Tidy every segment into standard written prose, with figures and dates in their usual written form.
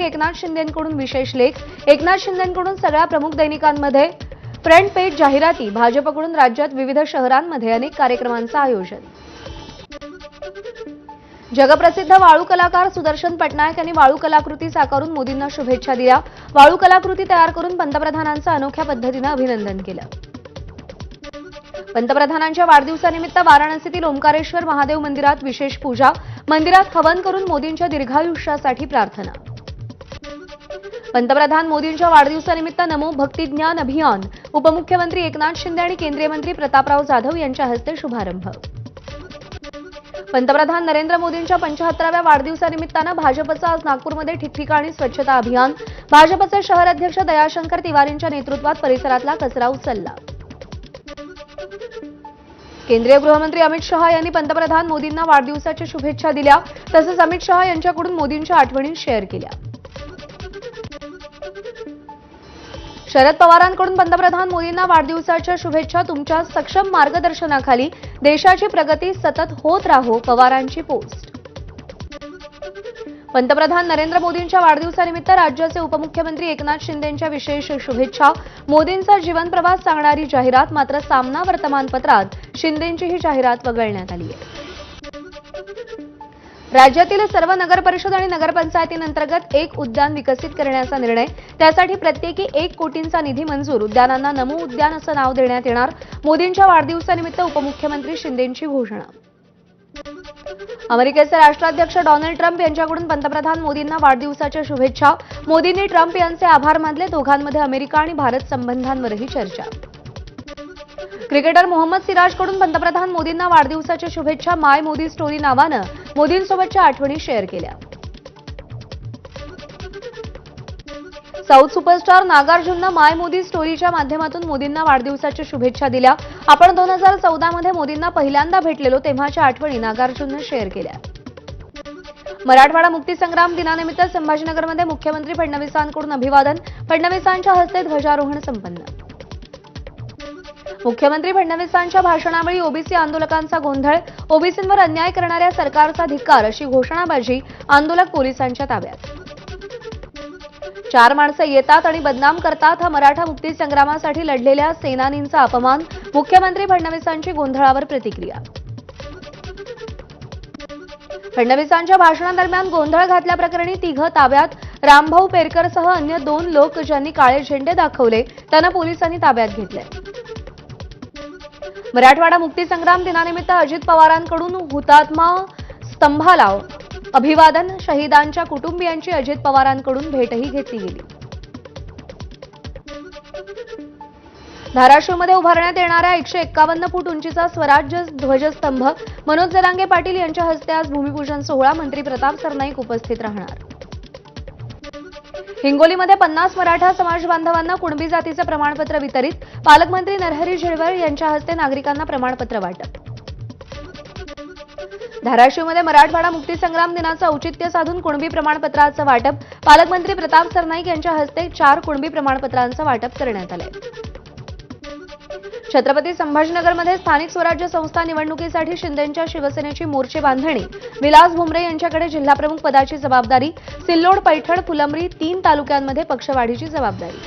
एकनाथ शिंदेंकडून विशेष लेख, एकनाथ शिंदेंकडून सगळ्या प्रमुख दैनिकांमध्ये फ्रंट पेज जाहिराती, भाजपकडून राज्यात विविध शहरांमध्ये अनेक कार्यक्रमांचं आयोजन. जगप्रसिद्ध वाळू कलाकार सुदर्शन पटनायक यांनी वाळू कलाकृती साकारून मोदींना शुभेच्छा दिल्या. वाळू कलाकृती तयार करून पंतप्रधानांचं अनोख्या पद्धतीनं अभिनंदन केलं. पंतप्रधानांच्या वाढदिवसानिमित्त वाराणसीतील ओंकारेश्वर महादेव मंदिरात विशेष पूजा, मंदिरात हवन करून मोदींच्या दीर्घायुष्यासाठी प्रार्थना. पंतप्रधान मोदींच्या वाढदिवसानिमित्त नमो भक्ती ज्ञान अभियान, उपमुख्यमंत्री एकनाथ शिंदे आणि केंद्रीय मंत्री प्रतापराव जाधव यांच्या हस्ते शुभारंभ. पंतप्रधान नरेंद्र मोदींच्या 75व्या वाढदिवसानिमित्तानं भाजपचं आज नागपूरमध्ये ठिकठिकाणी स्वच्छता अभियान, भाजपचे शहर अध्यक्ष दयाशंकर तिवारींच्या नेतृत्वात परिसरातला कचरा उचलला. केंद्रीय गृहमंत्री अमित शहा यांनी पंतप्रधान मोदींना वाढदिवसाच्या शुभेच्छा दिल्या. तसंच अमित शहा यांच्याकडून मोदींच्या आठवणी शेअर केल्या. शरद पवारांकडून पंतप्रधान मोदींना वाढदिवसाच्या शुभेच्छा. तुमच्या सक्षम मार्गदर्शनाखाली देशाची प्रगती सतत होत राहो, पवारांची पोस्ट. पंतप्रधान नरेंद्र मोदींच्या वाढदिवसानिमित्त राज्याचे उपमुख्यमंत्री एकनाथ शिंदेंच्या विशेष शुभेच्छा. मोदींचा जीवन प्रवास सांगणारी जाहिरात, मात्र सामना वर्तमानपत्रात शिंदेंची ही जाहिरात वगळण्यात आली आहे. राज्यातील सर्व नगरपरिषद आणि नगरपंचायतींअंतर्गत एक उद्यान विकसित करण्याचा निर्णय. त्यासाठी प्रत्येकी 1 कोटींचा निधी मंजूर. उद्यानांना नमो उद्यान असं नाव देण्यात येणार. मोदींच्या वाढदिवसानिमित्त उपमुख्यमंत्री शिंदेंची घोषणा. अमेरिकेचे राष्ट्राध्यक्ष डोनाल्ड ट्रम्प यांच्याकडून पंतप्रधान मोदींना वाढदिवसाच्या शुभेच्छा. मोदींनी ट्रम्प यांचे आभार मानले. दोघांमध्ये अमेरिका आणि भारत संबंधांवरही चर्चा. क्रिकेटर मोहम्मद सिराजकडून पंतप्रधान मोदींना वाढदिवसाच्या शुभेच्छा. माय मोदी स्टोरी नावानं मोदींसोबतच्या आठवणी शेअर केल्या. साऊथ सुपरस्टार नागार्जुननं माय मोदी स्टोरीच्या माध्यमातून मोदींना वाढदिवसाच्या शुभेच्छा दिल्या. आपण 2014 मध्ये मोदींना पहिल्यांदा भेटलेलो तेव्हाच्या आठवणी नागार्जुननं शेअर केल्या. मराठवाडा मुक्तीसंग्राम दिनानिमित्त संभाजीनगरमध्ये मुख्यमंत्री फडणवीसांकडून अभिवादन. फडणवीसांच्या हस्ते ध्वजारोहण संपन्न. मुख्यमंत्री फडणवीसांच्या भाषणावेळी ओबीसी आंदोलकांचा गोंधळ. ओबीसींवर अन्याय करणाऱ्या सरकारचा धिक्कार अशी घोषणाबाजी. आंदोलक पोलिसांच्या ताब्यात. 4 माणसं येतात आणि बदनाम करतात. हा मराठा मुक्ती संग्रामासाठी लढलेल्या सेनानींचा अपमान. मुख्यमंत्री फडणवीसांची गोंधळावर प्रतिक्रिया. फडणवीसांच्या भाषणादरम्यान गोंधळ घातल्याप्रकरणी 3 ताब्यात. रामभाऊ पेरकरसह अन्य 2 लोक ज्यांनी काळे झेंडे दाखवले त्यांना पोलिसांनी ताब्यात घेतले. मराठवाडा मुक्तीसंग्राम दिनानिमित्त अजित पवारांकडून हुतात्मा स्तंभाला अभिवादन. शहीदांच्या कुटुंबियांची अजित पवारांकडून भेटही घेतली गेली. धाराशिवमध्ये उभारण्यात येणाऱ्या 151 फूट उंचीचा स्वराज्य ध्वजस्तंभ. मनोज जरांगे पाटील यांच्या हस्ते आज भूमिपूजन सोहळा. मंत्री प्रताप सरनाईक उपस्थित राहणार. हिंगोलीमध्ये 50 मराठा समाज बांधवांना कुणबी जातीचं प्रमाणपत्र वितरित. पालकमंत्री नरहरी झिरवळ यांच्या हस्ते नागरिकांना प्रमाणपत्र वाटप. धाराशिवमध्ये मराठवाडा मुक्तीसंग्राम दिनाचं औचित्य साधून कुणबी प्रमाणपत्राचं वाटप. पालकमंत्री प्रताप सरनाईक यांच्या हस्ते 4 कुणबी प्रमाणपत्रांचं वाटप करण्यात आलंय. छत्रपती संभाजीनगरमध्ये स्थानिक स्वराज्य संस्था निवडणुकीसाठी शिंदेंच्या शिवसेनेची मोर्चे बांधणी. विलास भुमरे यांच्याकडे जिल्हाप्रमुख पदाची जबाबदारी. सिल्लोड, पैठण, फुलंब्री 3 तालुक्यांमध्ये पक्षवाढीची जबाबदारी.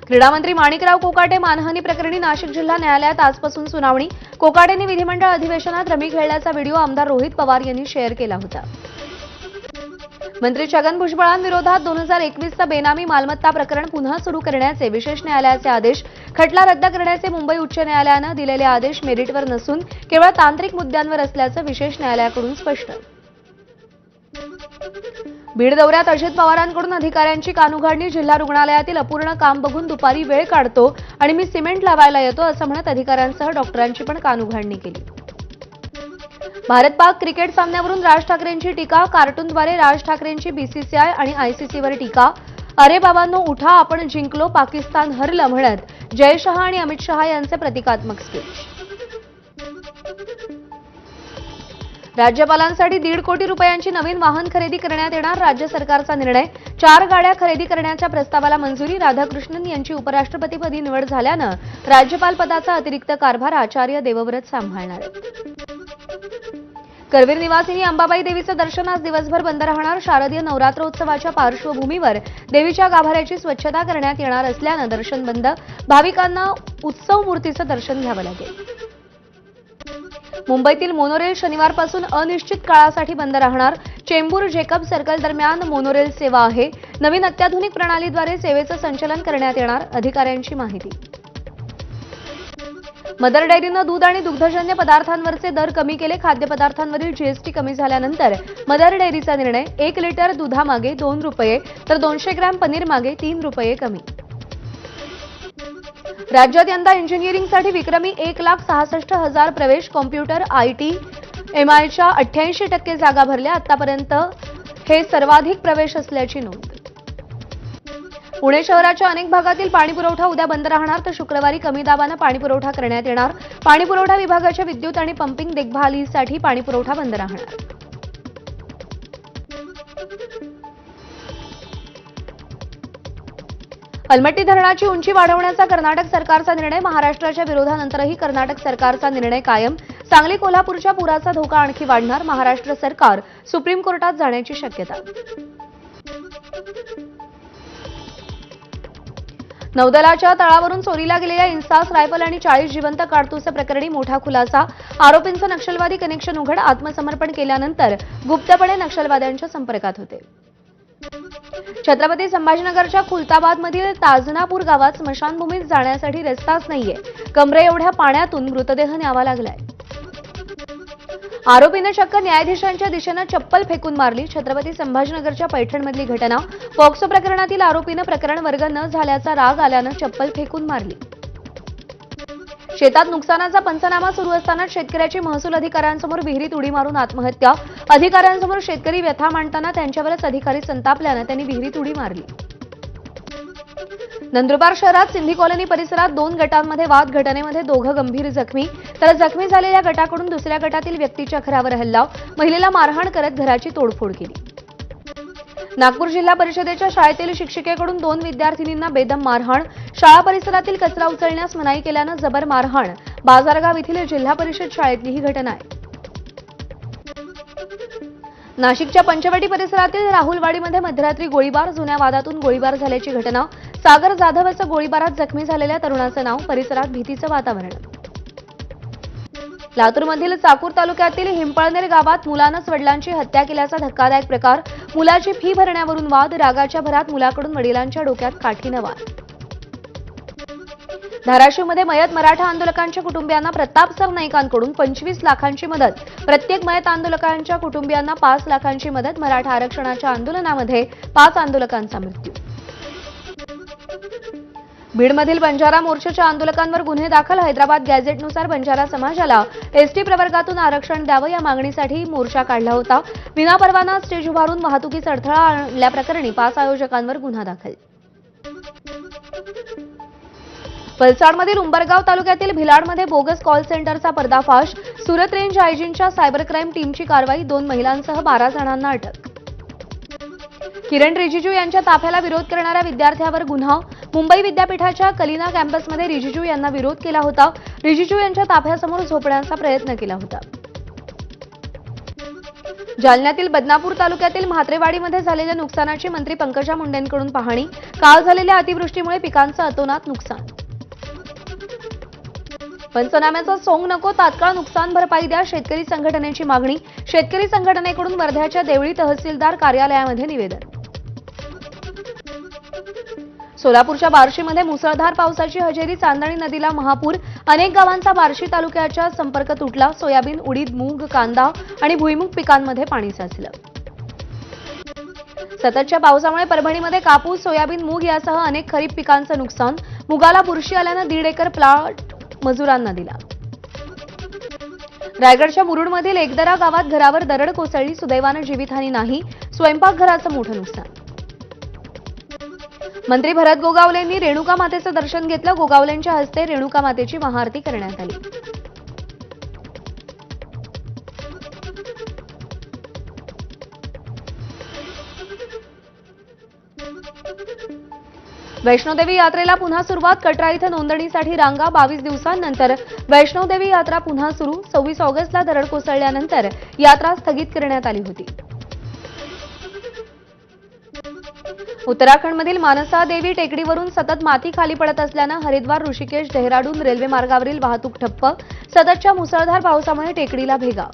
क्रीडामंत्री माणिकराव कोकाटे मानहानी प्रकरणी नाशिक जिल्हा न्यायालयात आजपासून सुनावणी. कोकाटेंनी विधिमंडळ अधिवेशनात रमी खेळल्याचा व्हिडिओ आमदार रोहित पवार यांनी शेअर केला होता. मंत्री छगन भुजबळांविरोधात 2021चं बेनामी मालमत्ता प्रकरण पुन्हा सुरू करण्याचे विशेष न्यायालयाचे आदेश. खटला रद्द करण्याचे मुंबई उच्च न्यायालयानं दिलेले आदेश मेरिटवर नसून केवळ तांत्रिक मुद्द्यांवर असल्याचं विशेष न्यायालयाकडून स्पष्ट. बीड दौऱ्यात अजित पवारांकडून अधिकाऱ्यांची कानउघाडणी. जिल्हा रुग्णालयातील अपूर्ण काम बघून दुपारी वेळ काढतो आणि मी सिमेंट लावायला येतो असं म्हणत अधिकाऱ्यांसह डॉक्टरांची पण कानउघाडणी केली. भारत पाक क्रिकेट सामन्यावरून राज ठाकरेंची टीका. कार्टूनद्वारे राज ठाकरेंची बीसीसीआय आणि आयसीसीवर टीका. अरे बाबांनो उठा, आपण जिंकलो, पाकिस्तान हरलं म्हणत जय शहा आणि अमित शहा यांचे प्रतिकात्मक स्पीच. राज्यपालांसाठी 1.5 कोटी रुपयांची नवीन वाहन खरेदी करण्यात येणार. राज्य सरकारचा निर्णय. 4 गाड्या खरेदी करण्याच्या प्रस्तावाला मंजुरी. राधाकृष्णन यांची उपराष्ट्रपतीपदी निवड झाल्यानं राज्यपाल पदाचा अतिरिक्त कारभार आचार्य देवव्रत सांभाळणार आहेत. करवीर निवासिनी अंबाबाई देवीचं दर्शन आज दिवसभर बंद राहणार. शारदीय नवरात्रोत्सवाच्या पार्श्वभूमीवर देवीच्या गाभाऱ्याची स्वच्छता करण्यात येणार असल्यानं दर्शन बंद. भाविकांना उत्सव मूर्तीचं दर्शन घ्यावं लागेल. मुंबईतील मोनोरेल शनिवारपासून अनिश्चित काळासाठी बंद राहणार. चेंबूर जेकब सर्कल दरम्यान मोनोरेल सेवा आहे. नवीन अत्याधुनिक प्रणालीद्वारे सेवेचं संचालन करण्यात येणार. अधिकाऱ्यांची माहिती. मदर डेअरीनं दूध आणि दुग्धजन्य पदार्थांवरचे दर कमी केले. खाद्यपदार्थांवरील जीएसटी कमी झाल्यानंतर मदर डेअरीचा निर्णय. 1 लिटर दुधामागे 2 रुपये तर 200 ग्रॅम पनीर मागे 3 रुपये कमी. राज्यात यंदा इंजिनिअरिंगसाठी विक्रमी 1,66,000 प्रवेश. कॉम्प्युटर, आयटी, एमआयच्या 88% जागा भरल्या. आतापर्यंत हे सर्वाधिक प्रवेश असल्याची नोंद. पुणे शहराच्या अनेक भागातील पाणीपुरवठा उद्या बंद राहणार तर शुक्रवारी कमी दाबानं पाणीपुरवठा करण्यात येणार. पाणीपुरवठा विभागाच्या विद्युत आणि पंपिंग देखभालीसाठी पाणीपुरवठा बंद राहणार. अलमट्टी धरणाची उंची वाढवण्याचा कर्नाटक सरकारचा निर्णय. महाराष्ट्राच्या विरोधानंतरही कर्नाटक सरकारचा निर्णय कायम. सांगली कोल्हापूरच्या पुराचा धोका आणखी वाढणार. महाराष्ट्र सरकार सुप्रीम कोर्टात जाण्याची शक्यता. नौदलाच्या तळावरून चोरीला गेलेल्या इन्सास रायफल आणि 40 जिवंत काडतूस प्रकरणी मोठा खुलासा. आरोपींचं नक्षलवादी कनेक्शन उघड. आत्मसमर्पण केल्यानंतर गुप्तपणे नक्षलवाद्यांच्या संपर्कात होते. छत्रपती संभाजीनगरच्या खुलताबादमधील ताजनापूर गावात स्मशानभूमीत जाण्यासाठी रस्ताच नाहीये. कमरे एवढ्या पाण्यातून मृतदेह न्यावा लागलाय. आरोपीनं चक्क न्यायाधीशांच्या दिशेनं चप्पल फेकून मारली. छत्रपती संभाजीनगरच्या पैठणमधली घटना. पॉक्सो प्रकरणातील आरोपीनं प्रकरण वर्ग न झाल्याचा राग आल्यानं चप्पल फेकून मारली. शेतात नुकसानाचा पंचनामा सुरू असताना शेतकऱ्याची महसूल अधिकाऱ्यांसमोर विहिरीत उडी मारून आत्महत्या. अधिकाऱ्यांसमोर शेतकरी व्यथा मांडताना त्यांच्यावरच अधिकारी संतापल्यानं त्यांनी विहिरीत उडी मारली. नंदुरबार शहरात सिंधी कॉलनी परिसरात 2 गटांमध्ये वाद. घटनेमध्ये 2 गंभीर जखमी तर जखमी झालेल्या गटाकडून दुसऱ्या गटातील व्यक्तीच्या घरावर हल्ला. महिलेला मारहाण करत घराची तोडफोड केली. नागपूर जिल्हा परिषदेच्या शाळेतील शिक्षिकेकडून 2 विद्यार्थिनींना बेदम मारहाण. शाळा परिसरातील कचरा उचलण्यास मनाई केल्यानं जबर मारहाण. बाजारगाव येथील जिल्हा परिषद शाळेतली ही घटना आहे. नाशिकच्या पंचवटी परिसरातील राहुलवाडीमध्ये मध्यरात्री गोळीबार. जुन्या वादातून गोळीबार झाल्याची घटना. सागर जाधव असं गोळीबारात जखमी झालेल्या तरुणाचं नाव. परिसरात भीतीचं वातावरण. लातूरमधील चाकूर तालुक्यातील हिंपळनेर गावात मुलानंच वडिलांची हत्या केल्याचा धक्कादायक प्रकार. मुलाची फी भरण्यावरून वाद. रागाच्या भरात मुलाकडून वडिलांच्या डोक्यात काठीनं वार. धाराशिवमध्ये मयत मराठा आंदोलकांच्या कुटुंबियांना प्रताप सर नाईकांकडून 25 लाखांची मदत. प्रत्येक मयत आंदोलकांच्या कुटुंबियांना 5 लाखांची मदत. मराठा आरक्षणाच्या आंदोलनामध्ये 5 आंदोलकांचा मृत्यू. बीडमधील बंजारा मोर्चाच्या आंदोलकांवर गुन्हे दाखल. हैदराबाद गॅझेटनुसार बंजारा समाजाला एसटी प्रवर्गातून आरक्षण द्यावं या मागणीसाठी मोर्चा काढला होता. विनापरवाना स्टेज उभारून वाहतुकीस अडथळा आणल्याप्रकरणी 5 आयोजकांवर गुन्हा दाखल. वलसाडमधील उंबरगाव तालुक्यातील भिलाडमध्ये बोगस कॉल सेंटरचा पर्दाफाश. सुरत रेंज आयजींच्या सायबर क्राईम टीमची कारवाई. 2 महिलांसह 12 जणांना अटक. किरण रिजिजू यांच्या ताफ्याला विरोध करणाऱ्या विद्यार्थ्यावर गुन्हा. मुंबई विद्यापीठाच्या कलिना कॅम्पसमध्ये रिजिजू यांना विरोध केला होता. रिजिजू यांच्या ताफ्यासमोर झोपण्याचा प्रयत्न केला होता. जालन्यातील बदनापूर तालुक्यातील म्हात्रेवाडीमध्ये झालेल्या नुकसानाची मंत्री पंकजा मुंडेंकडून पाहणी. काल झालेल्या अतिवृष्टीमुळे पिकांचं अतोनात नुकसान. पंचनाम्याचा सोंग नको. तात्काळ नुकसान भरपाई द्या. शेतकरी संघटनेची मागणी. शेतकरी संघटनेकडून वर्ध्याच्या देवळी तहसीलदार कार्यालयामध्ये निवेदन. सोलापूरच्या बार्शीमध्ये मुसळधार पावसाची हजेरी. चांदणी नदीला महापूर. अनेक गावांचा बार्शी तालुक्याचा संपर्क तुटला. सोयाबीन, उडीद, मूग, कांदा आणि भुईमूग पिकांमध्ये पाणी साचलं. सततच्या पावसामुळे परभणीमध्ये कापूस, सोयाबीन, मूग यासह अनेक खरीप पिकांचं नुकसान. मुगाला बुरशी आल्यानं 1.5 एकर प्लॉट मजुरांना दिला. रायगडच्या मुरुडमधील एकदरा गावात घरावर दरड कोसळली. सुदैवानं जीवितहानी नाही. स्वयंपाकघराचं मोठं नुकसान. मंत्री भरत गोगावलेंनी रेणुका मातेचं दर्शन घेतलं. गोगावलेंच्या हस्ते रेणुका मातेची महाआरती करण्यात आली. वैष्णोदेवी यात्रेला पुन्हा सुरुवात. कटरा इथं नोंदणीसाठी रांगा. 22 दिवसांनंतर वैष्णोदेवी यात्रा पुन्हा सुरू. 26 ऑगस्टला दरड कोसळल्यानंतर यात्रा स्थगित करण्यात आली होती. उत्तराखंडमधील मानसा देवी टेकडीवरून सतत माती खाली पडत असल्यानं हरिद्वार, ऋषिकेश, डेहराडून रेल्वे मार्गावरील वाहतूक ठप्प. सततच्या मुसळधार पावसामुळे टेकडीला भेगा.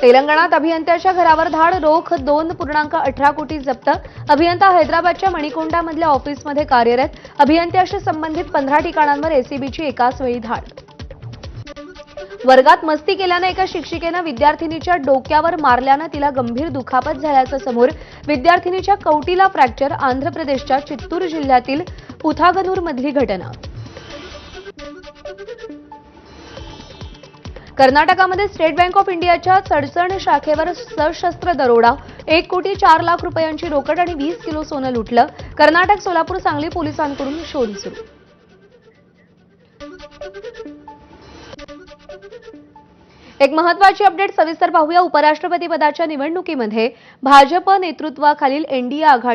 तेलंगणात अभियंत्याच्या घरावर धाड. रोख 2.18 कोटी जप्त. अभियंता हैदराबादच्या मणिकोंडामधल्या ऑफिसमध्ये कार्यरत. अभियंत्याशी संबंधित 15 ठिकाणांवर एसीबीची एकाच वेळी धाड. वर्गात मस्ती केल्यानं एका शिक्षिकेनं विद्यार्थिनीच्या डोक्यावर मारल्यानं तिला गंभीर दुखापत झाल्याचं समोर. विद्यार्थिनीच्या कवटीला फ्रॅक्चर. आंध्र प्रदेशच्या चित्तूर जिल्ह्यातील पुथागनूरमधली घटना. कर्नाटकामध्ये स्टेट बँक ऑफ इंडियाच्या चडचण शाखेवर सशस्त्र दरोडा. 1,04,00,000 रुपयांची रोकड आणि 20 किलो सोनं लुटलं. कर्नाटक, सोलापूर, सांगली पोलिसांकडून शोध सुरू. एक महत्त्वाची अपडेट सविस्तर पाहूया. उपराष्ट्रपती पदाच्या निवडणुकीमध्ये भाजप नेतृत्वाखालील एनडीए आघाडी